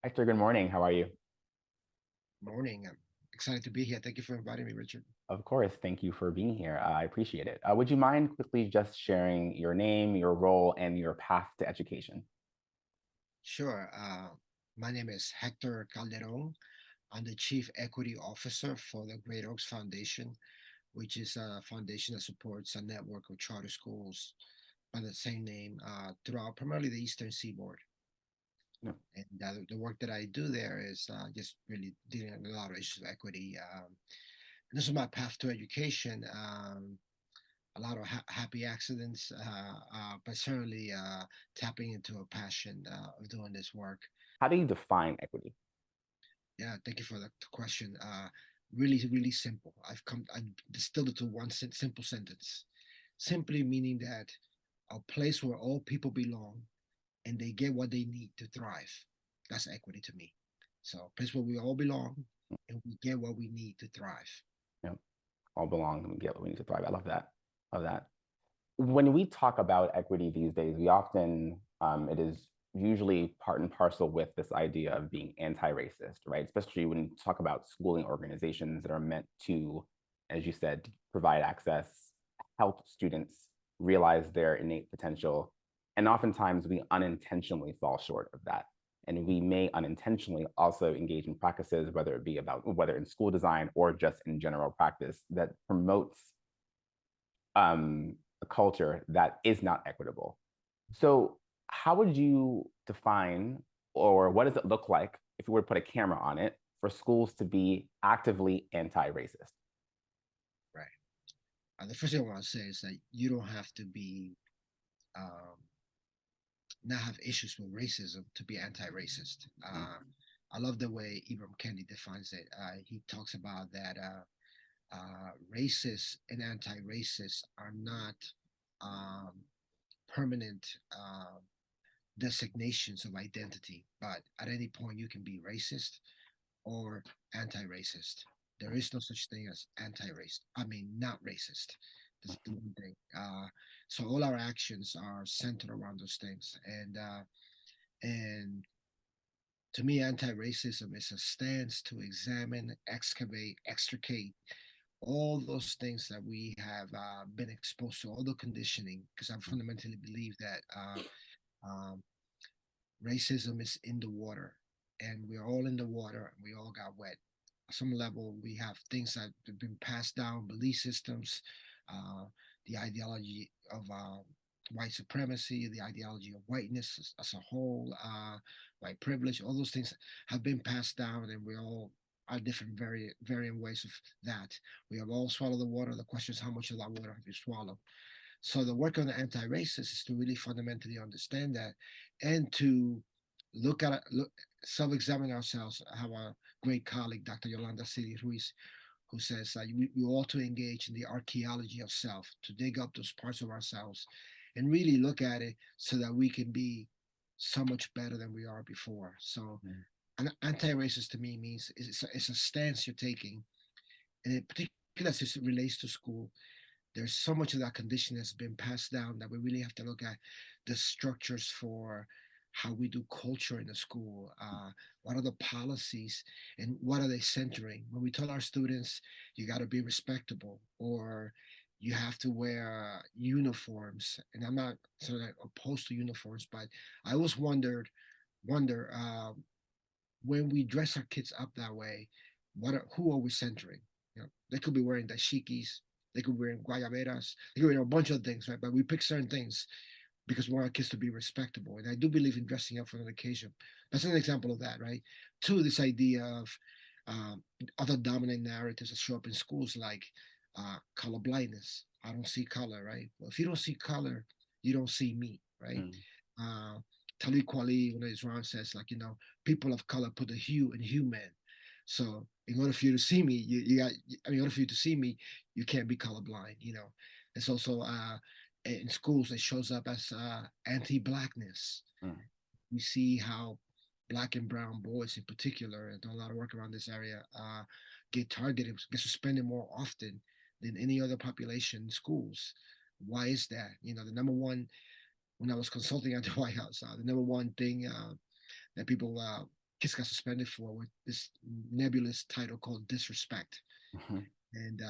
Hector, good morning. How are you? Morning. I'm excited to be here. Thank you for inviting me, Richard. Of course, thank you for being here. I appreciate it. Would you mind quickly just sharing your name, your role, and your path to education? Sure. My name is Hector Calderon. I'm the Chief Equity Officer for the Great Oaks Foundation, which is a foundation that supports a network of charter schools by the same name throughout primarily the Eastern Seaboard. No. And the work that I do there is just really dealing with a lot of issues of equity. And this is my path to education. A lot of happy accidents, but certainly tapping into a passion of doing this work. How do you define equity? Yeah, thank you for the question. Really, really simple. I distilled it to one simple sentence. Simply meaning that a place where all people belong and they get what they need to thrive. That's equity to me. So a place where we all belong and we get what we need to thrive. You know, all belong and get what we need to thrive. I love that. Love that. When we talk about equity these days, we often, it is usually part and parcel with this idea of being anti-racist, right? Especially when you talk about schooling organizations that are meant to, as you said, provide access, help students realize their innate potential. And oftentimes we unintentionally fall short of that. And we may unintentionally also engage in practices, whether it be about whether in school design or just in general practice, that promotes a culture that is not equitable. So, how would you define, or what does it look like if we were to put a camera on it for schools to be actively anti-racist? Right. The first thing I want to say is that you don't have to be um, not have issues with racism to be anti-racist. Mm. I love the way Ibram Kendi defines it. He talks about that racist and anti-racist are not um, permanent designations of identity, but at any point you can be racist or anti-racist. There is no such thing as anti-racist. I mean, not racist. That's the one thing. So all our actions are centered around those things, and to me, anti-racism is a stance to examine, excavate, extricate all those things that we have been exposed to, all the conditioning, because I fundamentally believe that um, racism is in the water, and we're all in the water, and we all got wet. At some level, we have things that have been passed down, belief systems, uh, the ideology of white supremacy, the ideology of whiteness as a whole, white privilege, all those things have been passed down, and we all are different, varying ways of that. We have all swallowed the water. The question is, how much of that water have you swallowed? So the work on the anti-racist is to really fundamentally understand that and to look at look self-examine ourselves. I have a great colleague, Dr. Yolanda City Ruiz, who says that we ought to engage in the archaeology of self, to dig up those parts of ourselves and really look at it so that we can be so much better than we are before. So Mm. an anti-racist to me means it's a stance you're taking, and it particularly as it relates to school, there's so much of that condition that's been passed down that we really have to look at the structures for how we do culture in the school. What are the policies and what are they centering? When we tell our students, you got to be respectable or you have to wear uniforms, and I'm not sort of opposed to uniforms, but I always wonder when we dress our kids up that way, who are we centering? You know, they could be wearing dashikis, they could be wearing guayaberas, they could be wearing a bunch of things, right? But we pick certain things because we want our kids to be respectable. And I do believe in dressing up for an occasion. That's an example of that, right? Two, this idea of other dominant narratives that show up in schools like color blindness. I don't see color, right? Well, if you don't see color, you don't see me, right? Mm. Uh, Talib Kweli, one of his rounds says, like, people of color put a hue in human. So in order for you to see me, you got, I mean, in order for you to see me, you can't be colorblind. It's also in schools, it shows up as anti-Blackness. Mm. We see how black and brown boys in particular, and done a lot of work around this area, get targeted, get suspended more often than any other population in schools. Why is that? The number one, when I was consulting at the White House, the number one thing that people kids got suspended for with this nebulous title called disrespect, Mhm. and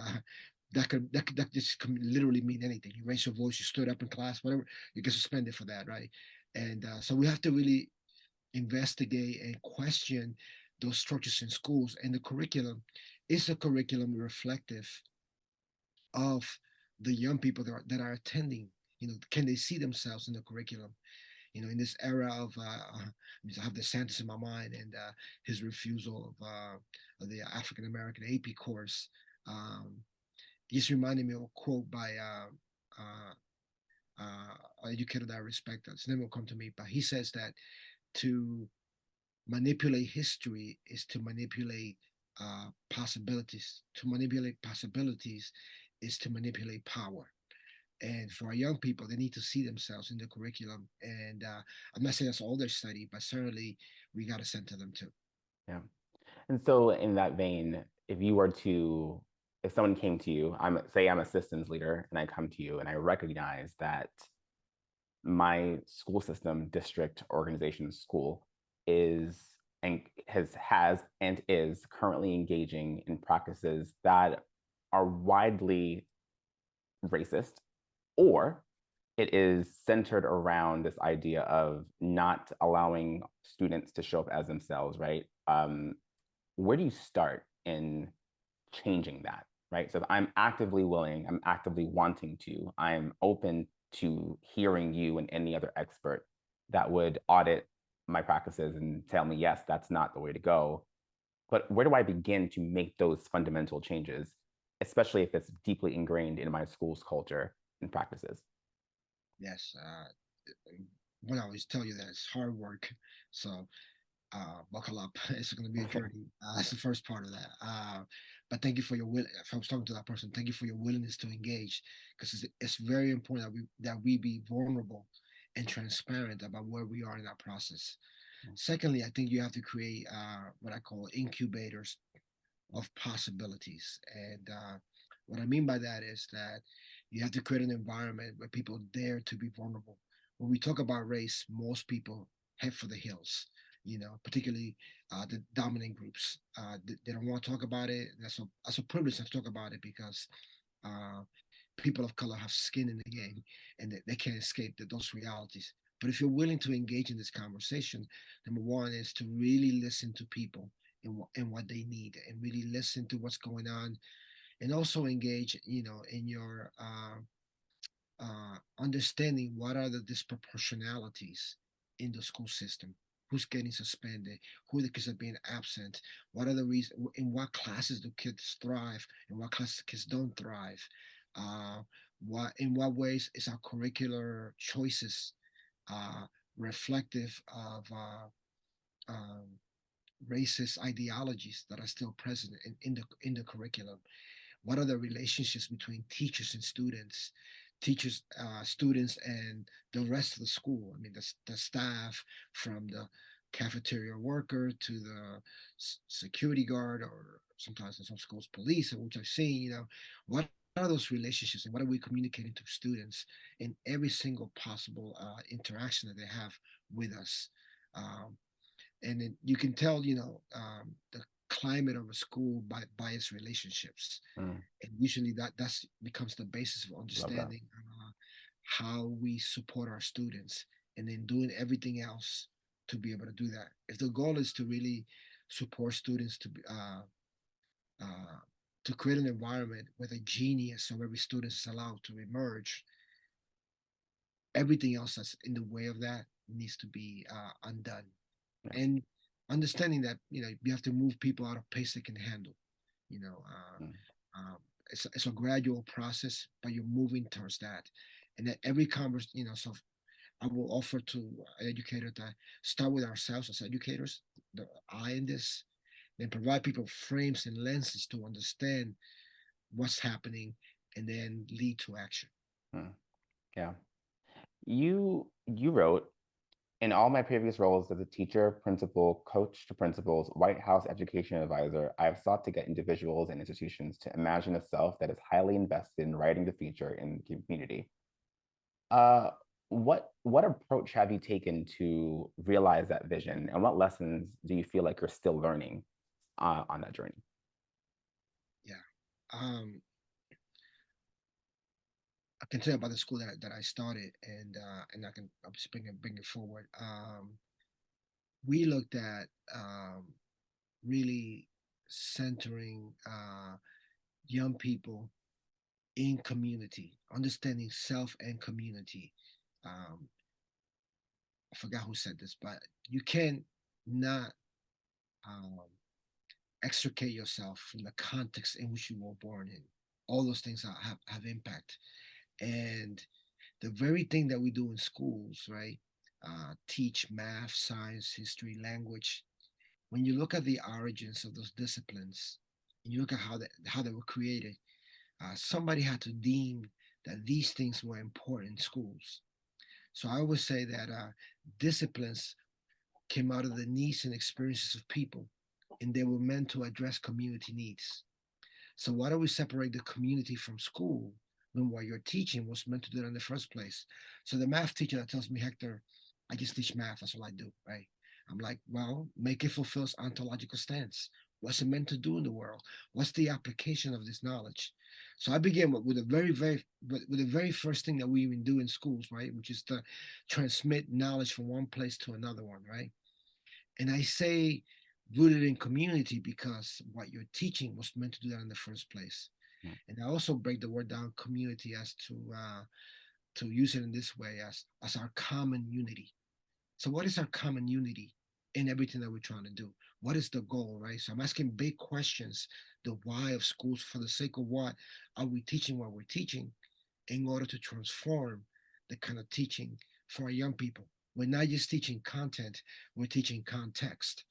that just can literally mean anything. You raised your voice, you stood up in class, whatever, you get suspended for that, right? And so we have to really investigate and question those structures in schools. And the curriculum is a curriculum reflective of the young people that are attending. Can they see themselves in the curriculum? In this era of I have DeSantis in my mind, and his refusal of the African American AP course. Um, just reminded me of a quote by an educator that I respect. His name will come to me, but he says that to manipulate history is to manipulate possibilities. To manipulate possibilities is to manipulate power. And for our young people, they need to see themselves in the curriculum. And I'm not saying that's all their study, but certainly we got to center them too. Yeah. And so in that vein, if someone came to you, I'm a systems leader and I come to you and I recognize that my school system, district, organization, school is and has and is currently engaging in practices that are widely racist, or it is centered around this idea of not allowing students to show up as themselves, right? Where do you start in changing that, right? So if I'm actively willing, I'm actively wanting to, I'm open to hearing you and any other expert that would audit my practices and tell me, yes, that's not the way to go. But where do I begin to make those fundamental changes, especially if it's deeply ingrained in my school's culture and practices? Yes. What I always tell you that it's hard work. So buckle up. It's going to be a journey. That's the first part of that. But thank you for your will. If I was talking to that person, thank you for your willingness to engage, because it's very important that we be vulnerable and transparent about where we are in that process. Secondly, I think you have to create what I call incubators of possibilities. And what I mean by that is that you have to create an environment where people dare to be vulnerable. When we talk about race, most people head for the hills, particularly the dominant groups. They don't want to talk about it. That's a privilege to talk about it, because uh, people of color have skin in the game, and they can't escape those realities. But if you're willing to engage in this conversation, number one is to really listen to people and what they need, and really listen to what's going on, and also engage, in your understanding what are the disproportionalities in the school system. Who's getting suspended? Who the kids are being absent? What are the reasons? In what classes do kids thrive? In what classes kids don't thrive? In what ways is our curricular choices uh, reflective of um, racist ideologies that are still present in the curriculum? What are the relationships between teachers and students, students, and the rest of the school? I mean, the staff, from the cafeteria worker to the security guard, or sometimes in some schools, police, which I've seen. What are those relationships, and what are we communicating to students in every single possible interaction that they have with us? Um, and then you can tell, the climate of a school by its relationships, Mm, and usually that's becomes the basis of love that. understanding how we support our students, and then doing everything else to be able to do that. If the goal is to really support students uh, to create an environment where the genius of every student is allowed to emerge, everything else that's in the way of that needs to be undone. Yeah. And understanding that, you have to move people out of pace they can handle. you know Mm, it's a gradual process, but you're moving towards that. And that every conversation, so I will offer to educators that start with ourselves as educators, the I in this, then provide people frames and lenses to understand what's happening, and then lead to action. mm, yeah. You wrote, in all my previous roles as a teacher, principal, coach to principals, White House education advisor, I have sought to get individuals and institutions to imagine a self that is highly invested in writing the future in the community. Uh, what approach have you taken to realize that vision, and what lessons do you feel like you're still learning on that journey? Yeah. Um, I can tell you about the school that I started, and I'll just bring it forward. We looked at really centering young people in community, understanding self and community. Um, I forgot who said this, but you can not um, extricate yourself from the context in which you were born in. All those things have impact. And the very thing that we do in schools, right? Teach math, science, history, language. When you look at the origins of those disciplines, and you look at how they were created, somebody had to deem that these things were important in schools. So I would say that disciplines came out of the needs and experiences of people, and they were meant to address community needs. So why do we separate the community from school when what you're teaching was meant to do it in the first place? So the math teacher that tells me, Hector, I just teach math, that's all I do, right? I'm like, well, make it fulfills ontological stance. What's it meant to do in the world? What's the application of this knowledge? So I began with the very first thing that we even do in schools, right? Which is to transmit knowledge from one place to another one, right? And I say rooted in community because what you're teaching was meant to do that in the first place. Mm, And I also break the word down community as to use it in this way as our common unity. So what is our common unity in everything that we're trying to do? What is the goal, right? So I'm asking big questions, the why of schools, for the sake of what are we teaching what we're teaching in order to transform the kind of teaching for our young people. We're not just teaching content, we're teaching context.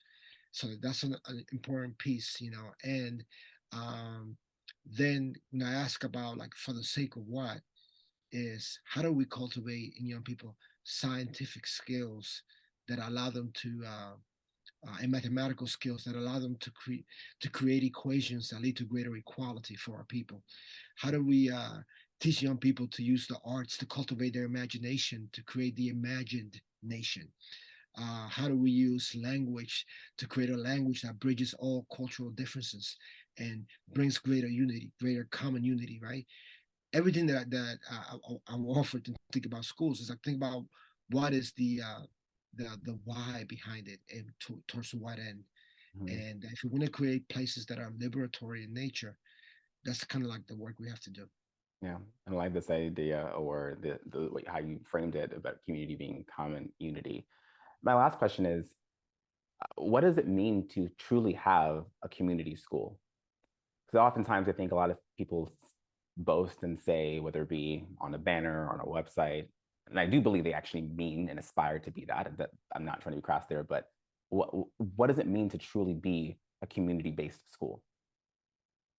So that's an important piece, and um, then when I ask about like for the sake of what is how do we cultivate in young people scientific skills that allow them to and mathematical skills that allow them to create equations that lead to greater equality for our people. How do we teach young people to use the arts to cultivate their imagination to create the imagined nation? How do we use language to create a language that bridges all cultural differences and brings greater unity, greater common unity, right? Everything I'm offered to think about schools is I think about what is the why behind it and towards what end. mhm. And if we want to create places that are liberatory in nature, that's kind of like the work we have to do. Yeah, and I like this idea or how you framed it about community being common unity. My last question is, what does it mean to truly have a community school? Because oftentimes I think a lot of people boast and say, whether it be on a banner or on a website, and I do believe they actually mean and aspire to be that. That I'm not trying to be crass there, but what what does it mean to truly be a community-based school?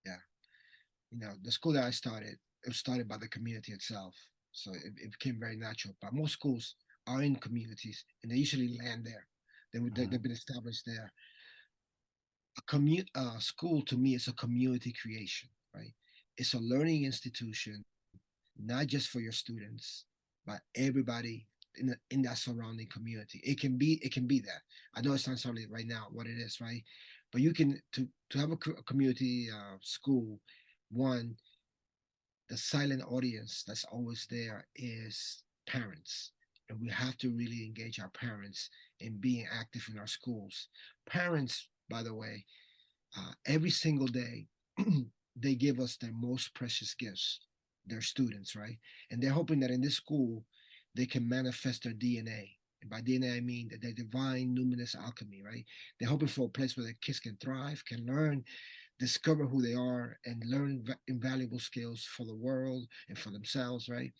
Yeah. The school that I started, it was started by the community itself. So it became very natural. But most schools are in communities and they usually land there. They've Mhm, been established there. School to me is a community creation, right? It's a learning institution, not just for your students, but everybody in that surrounding community. It can be that. I know it's not necessarily right now what it is, right? But you can to have a community school. One, the silent audience that's always there is parents. And we have to really engage our parents in being active in our schools. Parents, by the way, every single day, they give us their most precious gifts, their students, right? And they're hoping that in this school, they can manifest their DNA. And by DNA, I mean that their divine luminous alchemy, right? They're hoping for a place where their kids can thrive, can learn, discover who they are, and learn invaluable skills for the world and for themselves, right?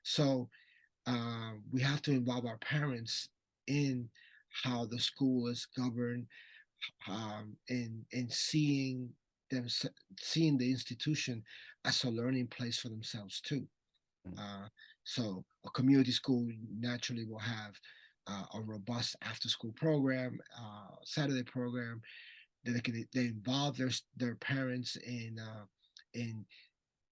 So we have to involve our parents in how the school is governed, and them seeing the institution as a learning place for themselves too. mhm, Uh, so a community school naturally will have a robust after school program, Saturday program that they involve their parents in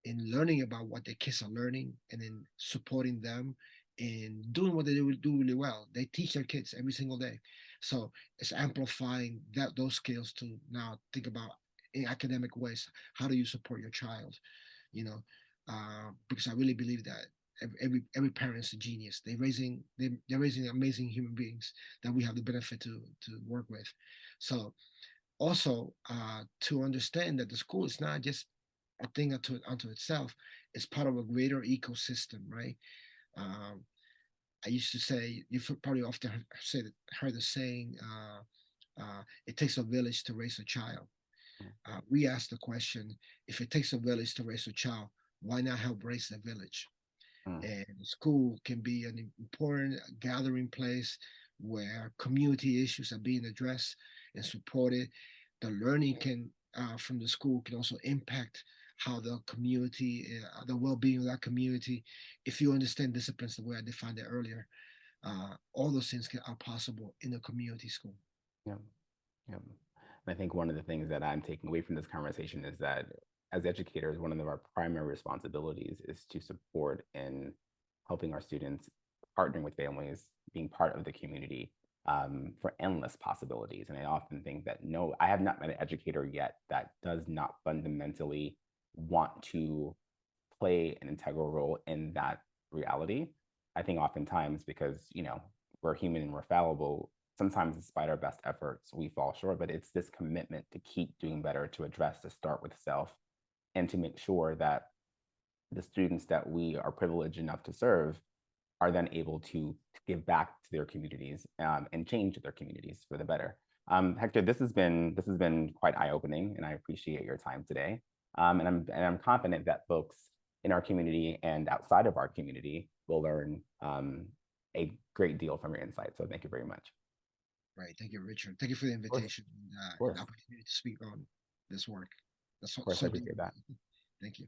in learning about what their kids are learning and then supporting them in doing what they would do really well. They teach their kids every single day. So it's amplifying those skills to now think about in academic ways, how do you support your child? You know, because I really believe that every parent is a genius. They're raising amazing human beings that we have the benefit to work with. So also to understand that the school is not just a thing unto itself, it's part of a greater ecosystem, right? um, I used to say, you've probably often heard the saying, it takes a village to raise a child. We asked the question, if it takes a village to raise a child, why not help raise the village? Mm, And school can be an important gathering place where community issues are being addressed and supported. The learning can from the school can also impact how the community, the well-being of that community. If you understand disciplines the way I defined it earlier, all those things are possible in a community school. yeah. Yeah. And I think one of the things that I'm taking away from this conversation is that as educators, one of our primary responsibilities is to support in helping our students, partnering with families, being part of the community for endless possibilities. And I often think that no, I have not met an educator yet that does not fundamentally want to play an integral role in that reality. I think oftentimes because, we're human and we're fallible, sometimes despite our best efforts, we fall short, but it's this commitment to keep doing better, to address, to start with self, and to make sure that the students that we are privileged enough to serve are then able to give back to their communities and change their communities for the better. Hector, this has been quite eye-opening, and I appreciate your time today. And I'm confident that folks in our community and outside of our community will learn a great deal from your insights. So thank you very much. Right. Thank you, Richard. Thank you for the invitation Of and the course, opportunity to speak on this work. That's of so, course, I so deep. appreciate that. Thank you.